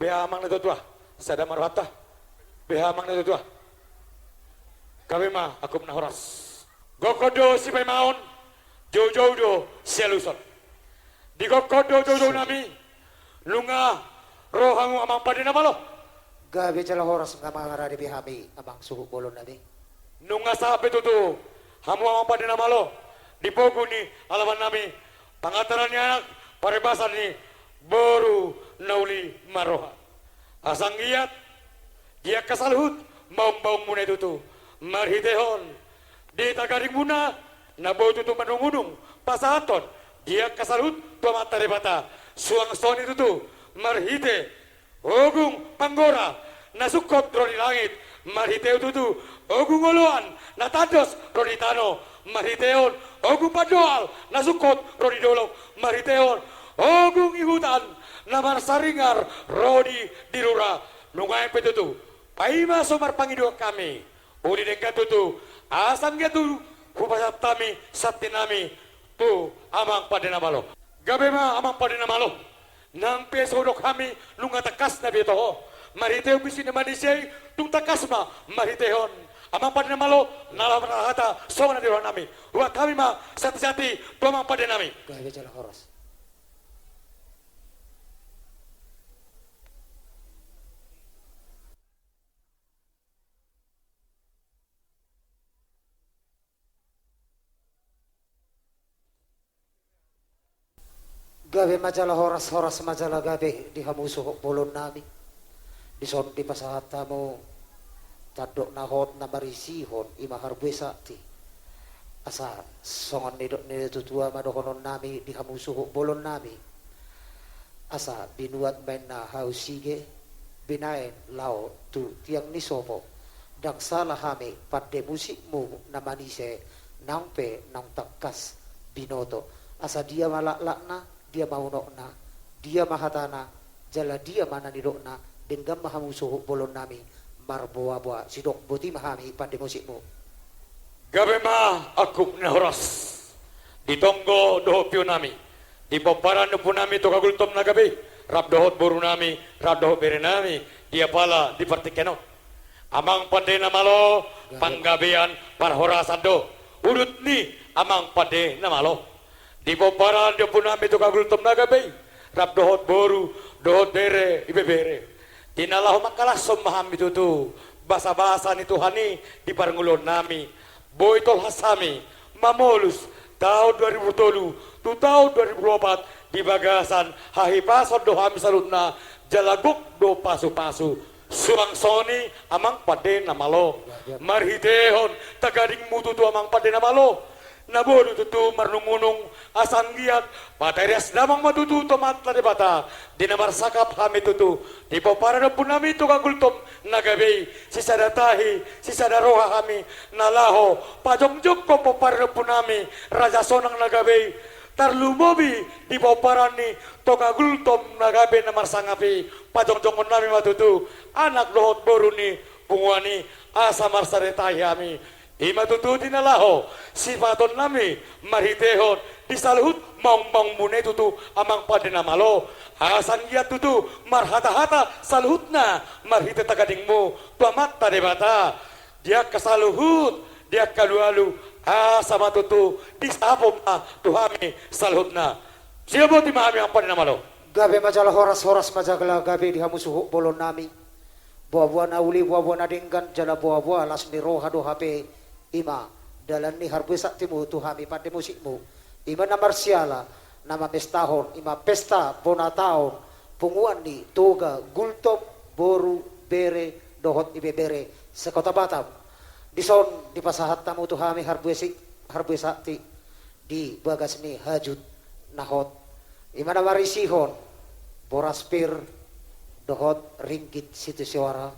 Beha mang na tua, sada marwata. Beha mang na tua. Kami mah aku na horas. Gokodo si maon, jojo do seluson. Di gokodo jojo nami, lunga rohangu amang padina malo. Gabi cala horas nga mga radi bihami amang suhu bolon nabi. Nunga sabi tutu, hamu amang padina malo. Di pogo ni alaman nami, pangataran ni anak, paribasan ni boru nauli maroha. Asang giat, dia kasalhut, maung-maung muna tutu. Marhitehon, di tagaring muna, nabaw tutu manungunung, pasaton, dia kasalhut, tuamata rebata. Suang soni tutu, marhite, ogung panggora, nasukot roni langit, marhiteo tutu, ogung oluan, natados roni tano, marhiteon, ogung padoal, nasukot roni dolok, marhiteon, ogung ihutan, namar saringar, rodi dirura, nungay petutu, paima somar pangido kami, uli dengka tutu, asam gitu, hubasat tami, satinami, tu amang padena malo, gabema amang padena malo, nang pesodok kami, lunga takas na bito, marhiteo bisi na manisay, tung takas ma, marhiteon, amang padena malo, nalam rahata, so na diron nami, huwag kami ma, sati-sati, tu amang padena nami. Gabi cala horas. Gabi majalah horas majalah gabi di hamusuh bolon nami. Di son di pasahata mo tadok nahot na marisihon imahar besakti. Asa songon nidok tutua madokonon nami di hamusuh bolon nami. Asa binuat main na hausige binain lao tu tiang nisopo. Dang salah hami pada musikmu na manise nampe nang takas binoto. Asa dia malak-lakna dia maunokna, dia mahatana, jala dia mana nidokna, dengan mahamusuh bolon nami, marboa-boa, sidok buti mahami pada musikmu. Gabi ma aku na horas, ditonggo doho pio nami, di paparan po nami to kagultom na gabi, rap dohot boru nami, rap dohot bere nami, dia pala di partikenot. Amang pade na malo, panggabian parhorasan do, urut ni amang pade na malo. Di paparan dia pun nami to kagultom na gabi, rap dohot boru, dohot bere, ibe bere. Tinalah makalas mahami tutu, basa-basa ni Tuhani di parngulon nami, boy tol hasami, mamolus, tahun 2007, tu tahun 2024, di bagasan, hahipason do hami salutna, jalaguk do pasu-pasu, surang soni amang pade na malo, marhitehon, tagading mutu tu amang pade na malo, nabodo tutu marnungunung asang giat paterias damang matutu tomat na bata dinamar sakap hami tutu di popara na pun nami tu kagultom nagabi si sadatahi si sadaroha kami nalaho pajongjok ko popara na pun nami raja sonang nagabi tarlumobi di popara ni to kagultom nagabi namar sangapi pajongjong nami matutu anak dohot boru ni punguani asa marsaretahi kami ima tutu dinalaho sifaton nami marhitehon disalhut maung-maung mune tutu amang padena malo asan giat tutu marhata-hata salhutna marhite tagadingmu tuamat tadebata dia kasaluhut dia kalualu asama tutu disapom tuhami salhutna siapa timahami ang padena malo. Gabi majalah horas majalah gabi di hamusuh bolon nami. Buah-buah nauli buah-buah nadinggan jala buah-buah las miroha do hape ima dalam ni harbu saktimu tuhami pada musikmu ima namar siala nama pestahon ima pesta bonataon punguan ni toga gultom boru bere dohot ibe bere sekota Batam di son di pasahat tamu tuhami harbu sakti di bagas ni hajut nahot ima namar isihon boraspir dohot ringgit situ suara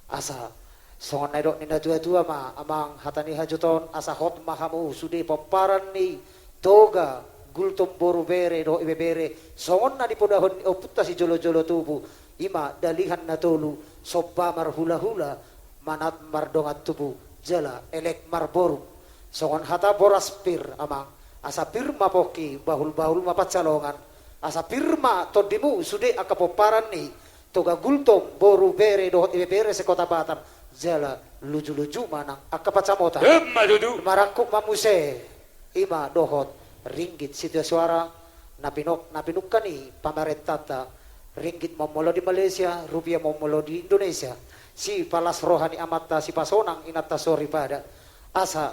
asa songon na dok ni na tua ma amang hatani hajuton asa hot mahamu sudi paparan ni toga gultom boru bere do ibe bere songon na di podahon oputta si jolo-jolo tubu ima dalihan na tolu soba marhula-hula manat mardongat tubu jala elek marboru songon hata boras pir amang asa pirma poki bahul-bahul mapat salongan asa pirma todimu sudi akapoparan ni toga gultom boru bere dohot ibe bere se kota Batam jala luju-luju manang akapacamota Madudu. marangkuk mamuse ima dohot ringgit situ suara napinuk ni pamarentata ringgit momolo di Malaysia rupiah momolo di Indonesia si palas rohani amata si pasonang inata sori pada asa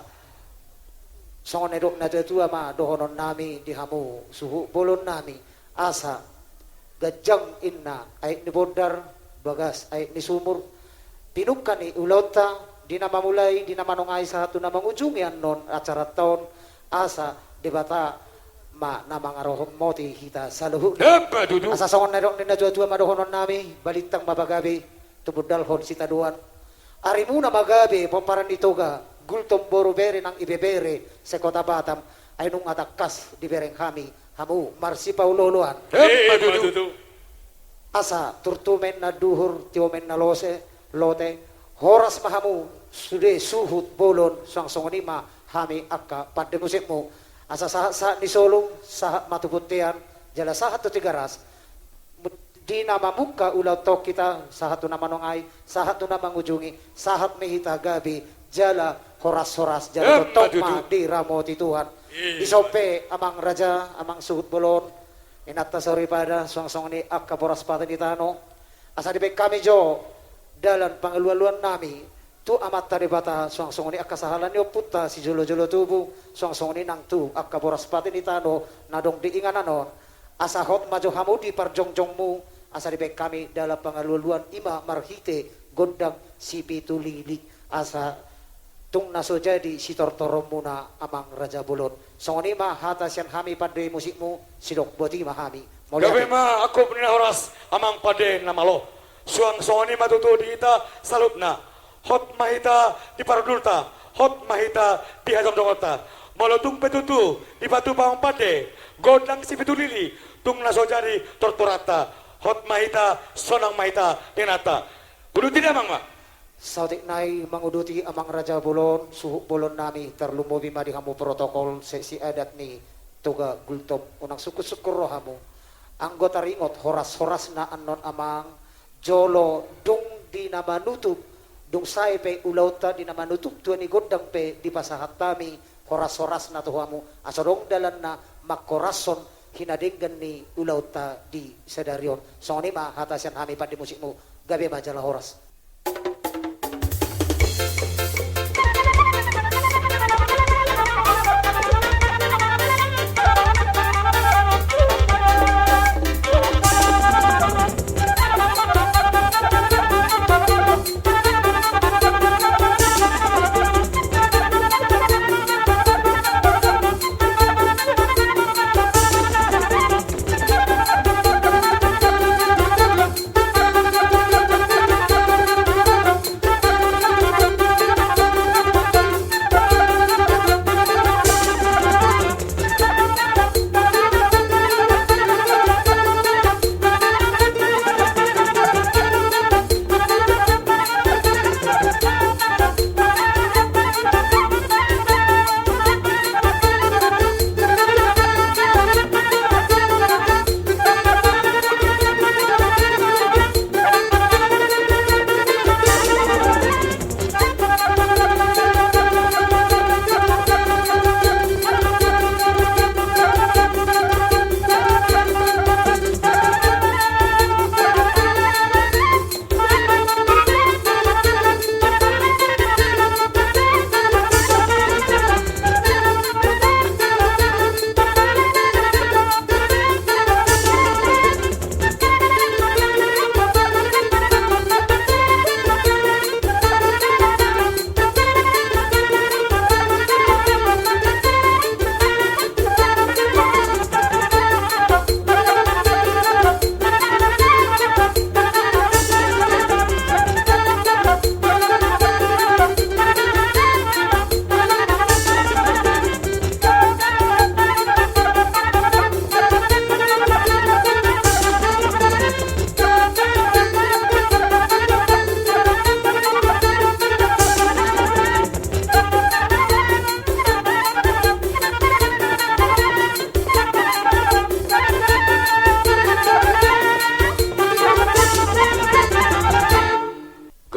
songonedok na tua ma dohonon nami di hamu suhu bolon nami asa gajang inna ay ni bondar bagas ay ni sumur pinukkan ni ulota di nama mulai di nama nongay sa hatu na mangujungi non acara tahun asa debata ma nama ngarohong moti kita saluhu Madudu. asa songonedok na tua ma dohonon nami balitang mabagabi tubudal hon sitaduan arimuna magabi pamparan itoga gultom boro bere nang ibebere sa kota Batam ay nung atakas di bereng kami hamu marsi pauloloan Madudu. asa turtumen na duhur tiomen na lote horas mahamu sude suhut bolon sang songonima hami akka pada musikmu asa sahat ni solong sahat matubutian jala sahat tu tigaras di nama muka ulau tok kita sahat tu nama nongay sahat tu nama ngujungi sahat mehita gabi jala horas jala tok ma di ramoti Tuhan isope amang raja amang suhut bolon inata sori pada song ni akka boras paten itano asa di kami jo dalam pangaluan nami tu amat tadi bata song ni akka sahalan yo puta si jolo tubu song ni nang tu akka boras paten itano nadong diingananon asa hot majo hamu di parjongjongmu asa di kami dalam pangaluan ima marhite gondang sipi tulili asa tung naso jadi si tortorom muna amang raja bolon songoni ma hatas yang hami pada musikmu sidok boti mahami Gabi ma ako puna horas amang pade na malo. Suang songoni matutu di ita salutna. Hot mahita di paradulta. Hot mahita di hajam dongota. Malotung petutu di batu bawang pade. Godang si petulili. Tung naso jadi torturata. Hot mahita sonang mahita denata. Kudu tidak mang ma. sautik nai manguduti amang raja bolon suhu bolon nami terlumbobi madi hamu protokol sesi adat ni toga gultom unang suku-sukur rohamu anggota ringot horas na anon amang jolo dung di nama nutup dung sai pe ulauta di nama nutup tuan ni gondang pe di pasahat tami horas na tuhamu asorong dalan na makorason hinadenggan ni ulauta di sedarion songoni ma hatasan hami pada musikmu gabe majalah horas.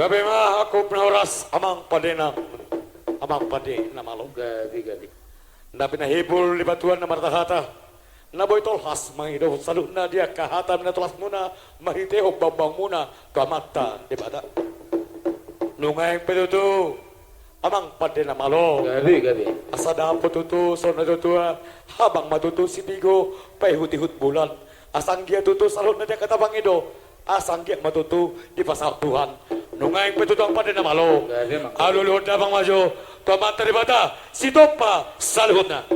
Gabi mah aku pinahoras amang padena. Amang pade na malo. Gabi. Na pinahibol di batuan na martahata. Na boy tolhas mangido salud na dia kahata na tolas muna mahiteho babang muna kamata di bata. Nungay petutu amang pade na malo. Gabi. Asada petutu so natutua habang matutu si Pigo pahihut-hut bulan. Asang dia tutu salud na dia katabang ido. Asang dia matutu di pasal Tuhan. Nungay petutu ang pade na malo. Aluluhod na bang majo. Tomat teribata si Topa salud na.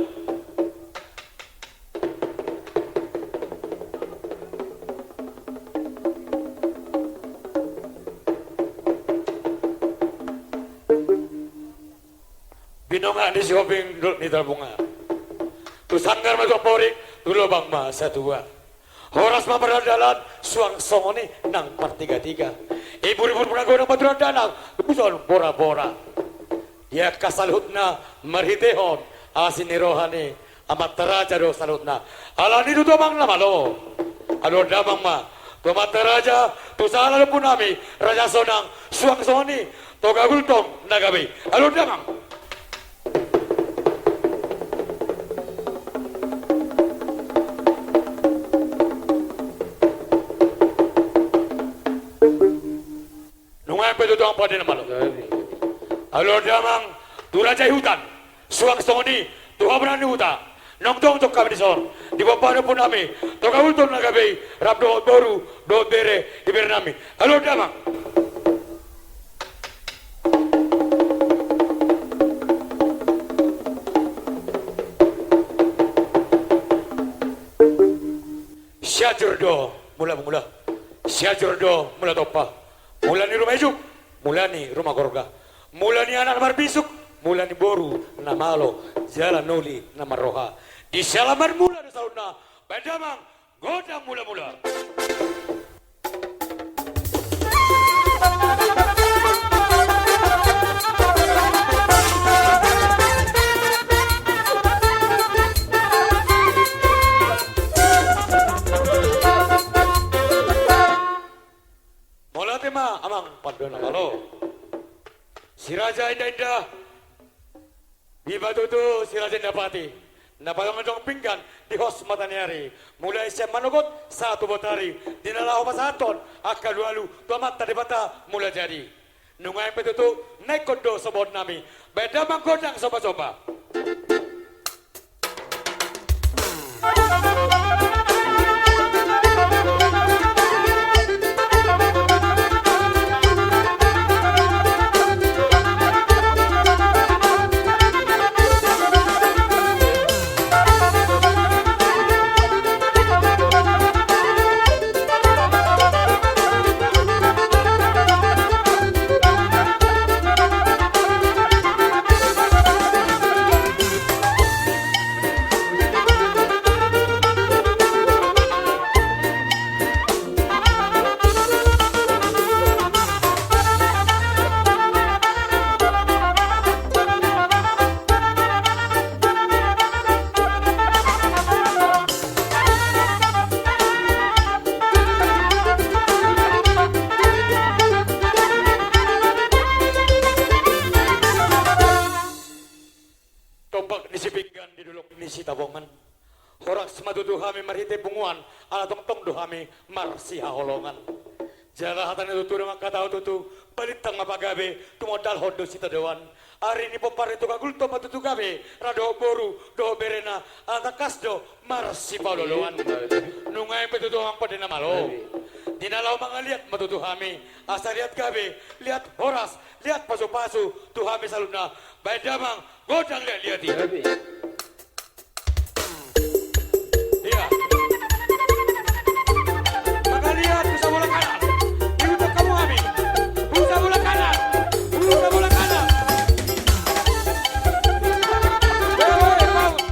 Binonga di si Hoping ni Trabunga. Tu sanggar ma porik tu lobang ma satua. Horas ma berdalan suang songoni nang partiga-tiga. Ibu-ibu pernah nang berdalan buson bora-bora. Dia kasalhutna marhitehon asin ni rohani amat teraja do salhutna. Alani tu domang na malo. Alo damang ma. Tu amat teraja tu salah pun nami raja sonang suang songoni toga gultong nagabi. Alo damang. Petutu ang pwede na malo. Alo damang durajay hutan. Suang songoni tuhabran ni huta. Nongtong tok kami disor. Di bawah po nami. Toka ulton na gabi. Rap doot boru. Doot bere. Ibir nami. Alo damang. Syajurdo mula. Syajurdo mula topa. Mula ni rumah ijuk, mula ni rumah gorga, mula ni anak marbisuk, mula ni boru na malo, jalan noli na maroha. Di salaman mula na sauna, bedamang godang mula-mula. Amang padona malo. Si Raja Indah di batu tu si Raja Indapati napalongan dong pinggan di hos mataniari mulai siya manugot satu botari dinalaw pasaton akal walu tuamat tadi bata mula jadi nungay petutu naik kondo sobot nami beda mangkodang soba-soba. Marhite bunguan ala tong dohami marsi haholongan jala hatan itu turun kata tutu balitang mapagabe tumodal hodo sita dewan ari ni popare to kagulto matutu gabe rado boru do berena ala kasdo marsi paloloan nungay petutu ang padena malo dinalaw mga liat matutu hami asa liat gabe liat horas liat pasu-pasu tuhami saluna baydamang godang liati. Iya. Lihat bisa bola kanan. Diutuk kamu Ami. Bisa bola kanan. Bisa bola kanan. Bisa bola kanan.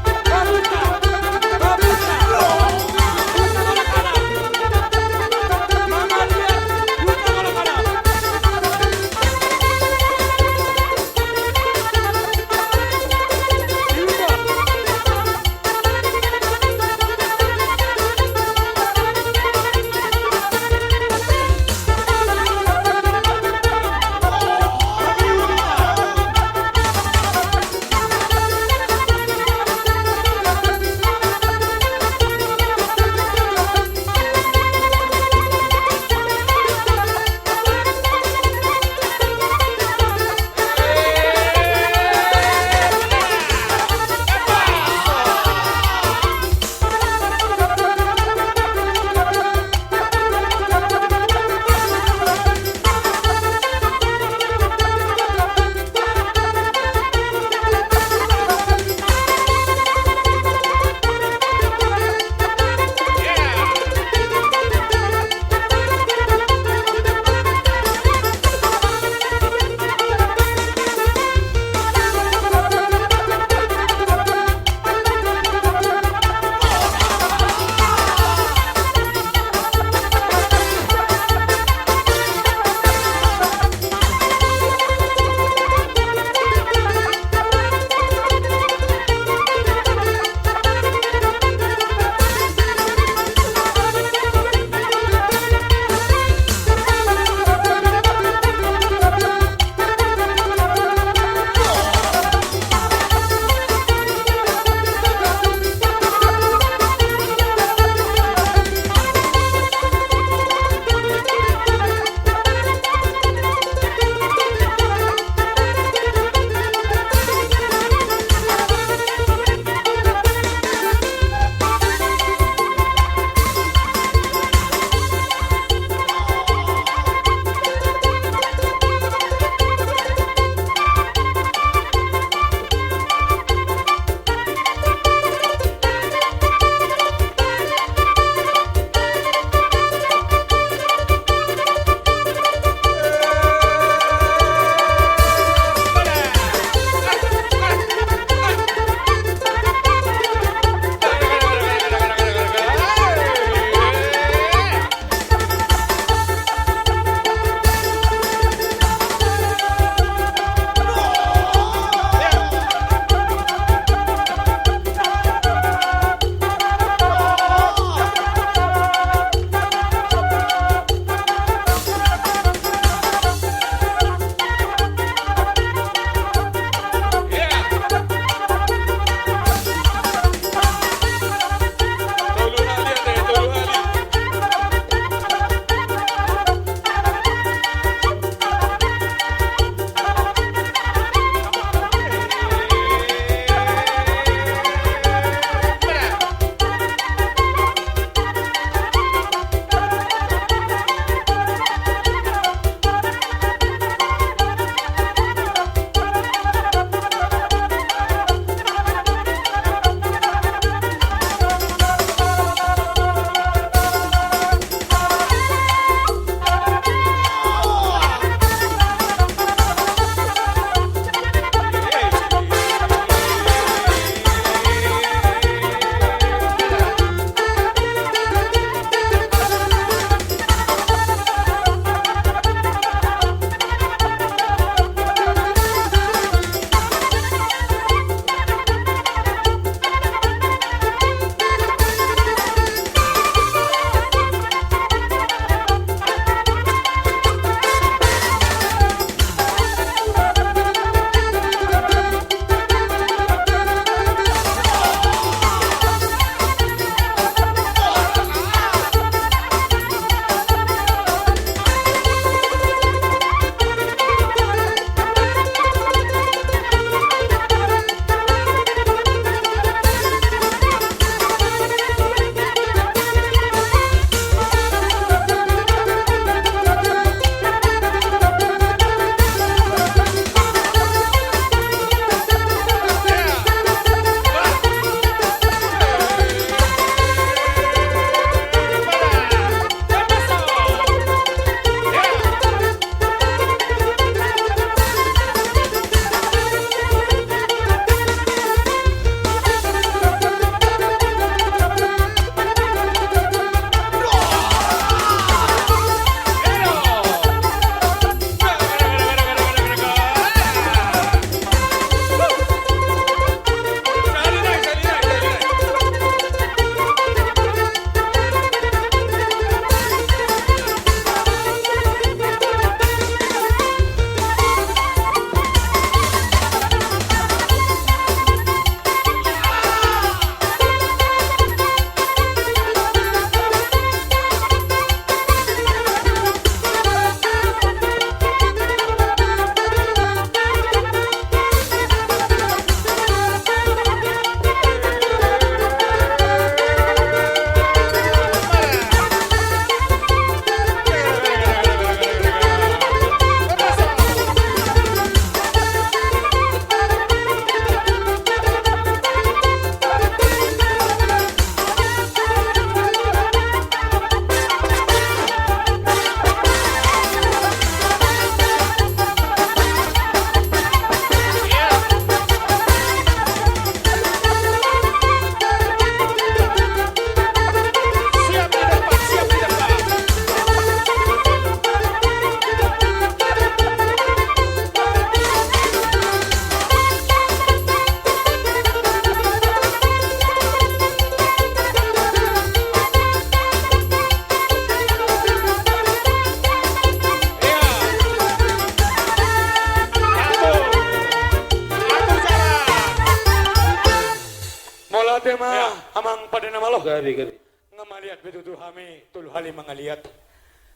mah amang pada nama lo. Gabi. Ngamaliat betul kami tuluh hali mangaliat.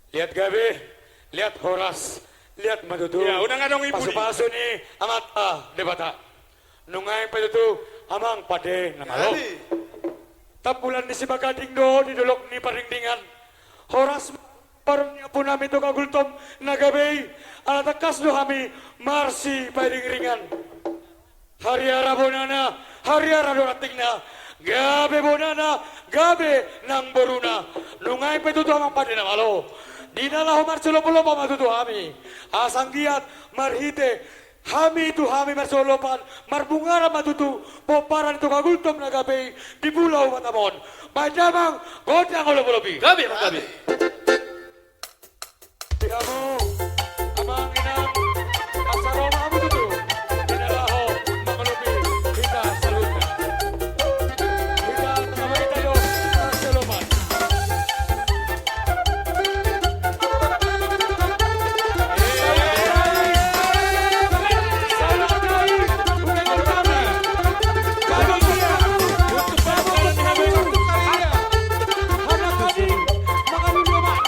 Lihat gabe, lihat horas, lihat madutu. Ya, unang anong ibu ni. Pasu-pasu ni amat debata. Nungay betul amang pade nama lo. Tapulan ni si Bagading do di dolok ni paringdingan. Horas parang niya po namin to kagultom na gabi. Alatakas do kami marsi paringringan. Hari-ara bonana, hari-ara dorating na. Gabe bonana, gabe nang boruna. Nungay pa ito ang padi na malo. Di na lang marsulo-pulo pa matuto kami. Asang giat, marhite, kami itu kami marsolopan, marbungara matutu, poparan itu kagultom na gabi, di pulau matamon. Pajamang, godang ulo-ulobi. Gabi. Tiga mo, amang inang, asaroma mo tutu. Dinalaho, mangalupi, kita salutna. Kita kamay tayo, marsolopan. Mga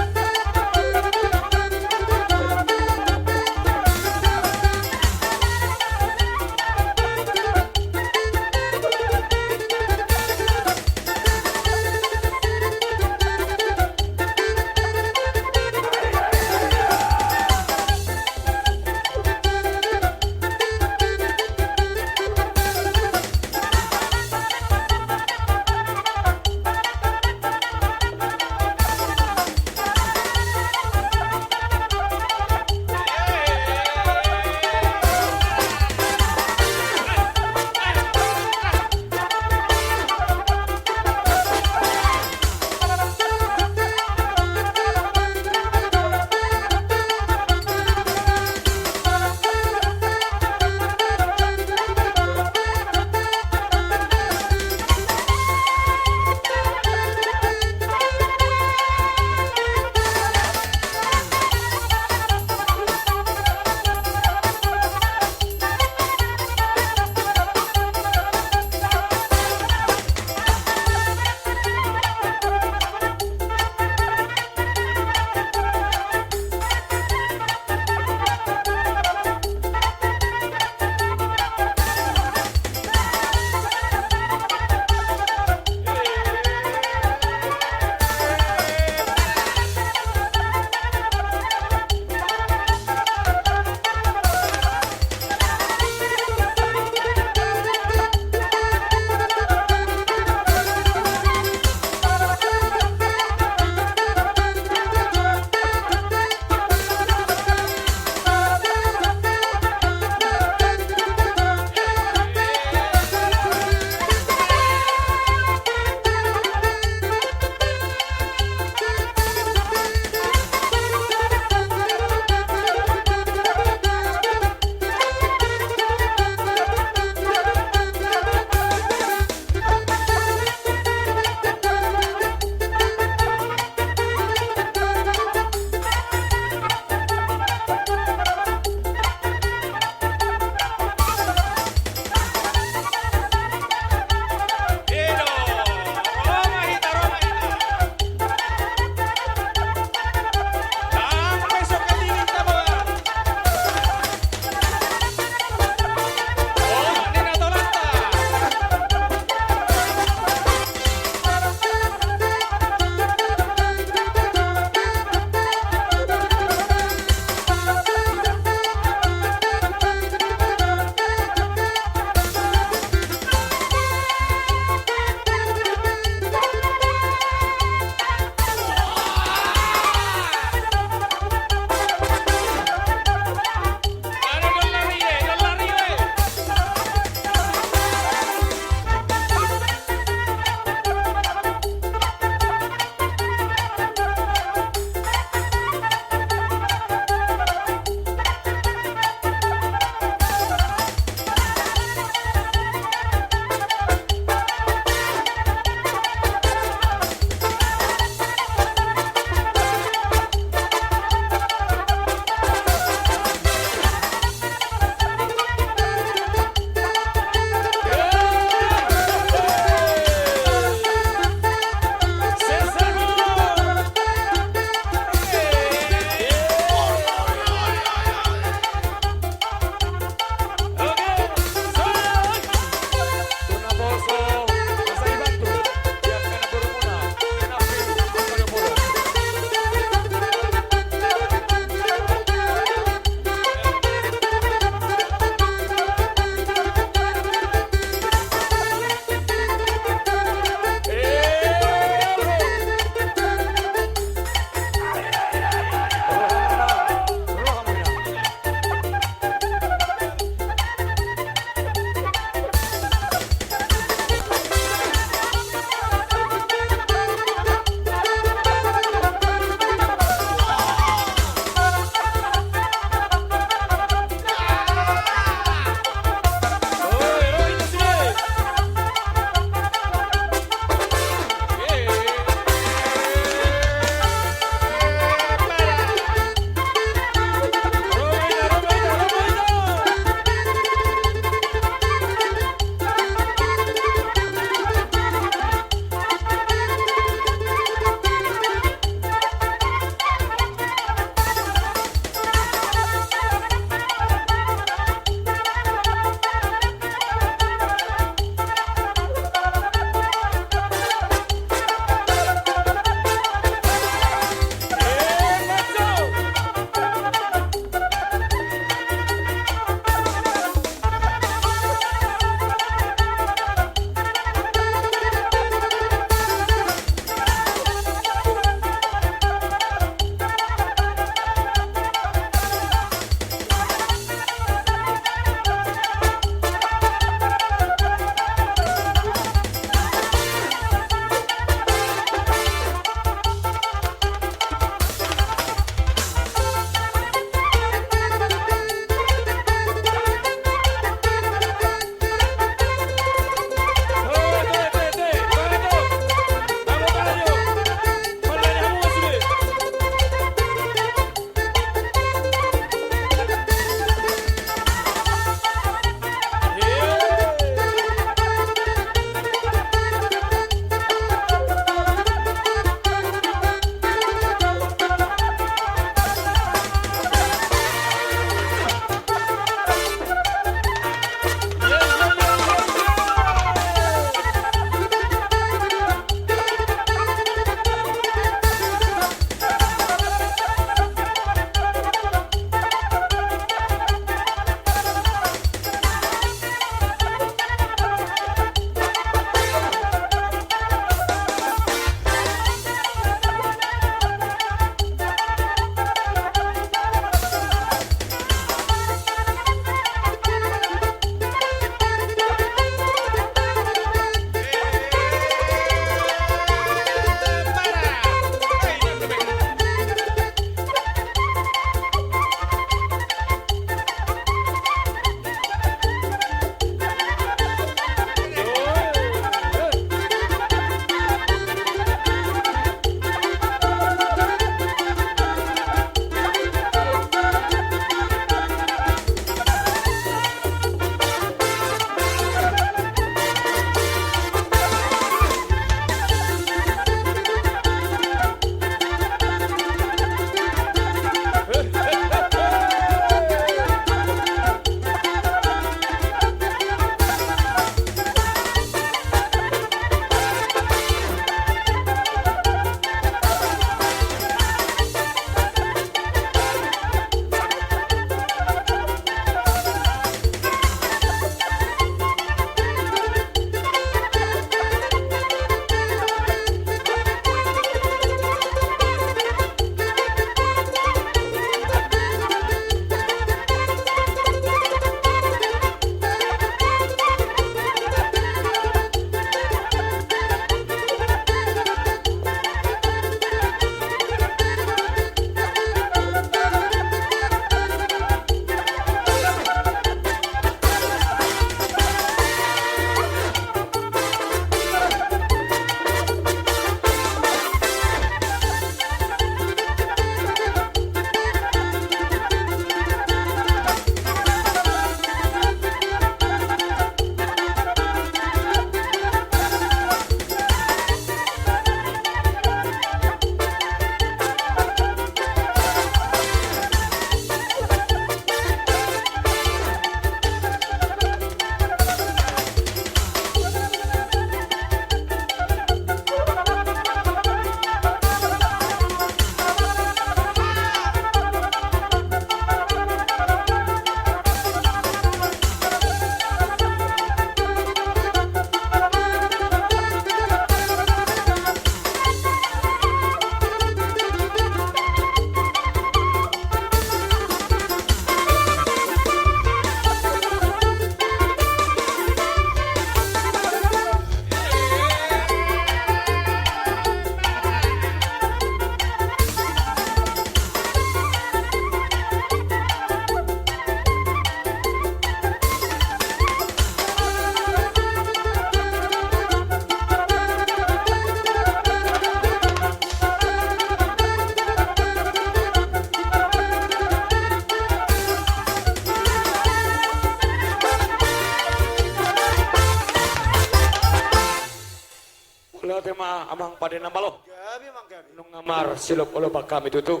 amang pada nama lo. Gabi mang gabi. Nung ngamar silop ulo kami tutu.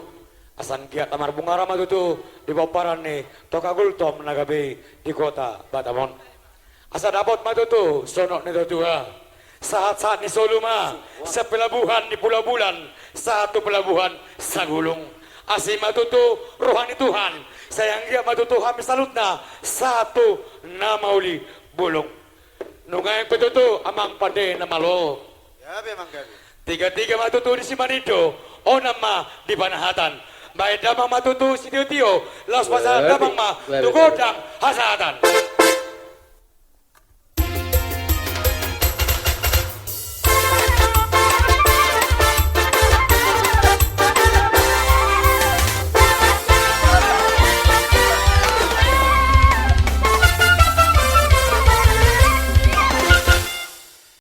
Asan giat amar bunga rama tutu di paparan ni Tokagultom na gabi di kota Batamon. Asa dapat matutu sonok ni tutu ha. Saat-saat ni Soluma sa pelabuhan ni Pulau Bulan, satu pelabuhan sa gulong. Asi matutu rohani Tuhan. Sayang dia matutu kami salut na satu nama uli bulong. Nungayang petutu amang pade na malo. Gabi mang gabi. Tiga-tiga matutu di Simanido, o nama di Panahatan. Baik damang matutu si Tio, laos pasal damang ma, tugodang hasatan.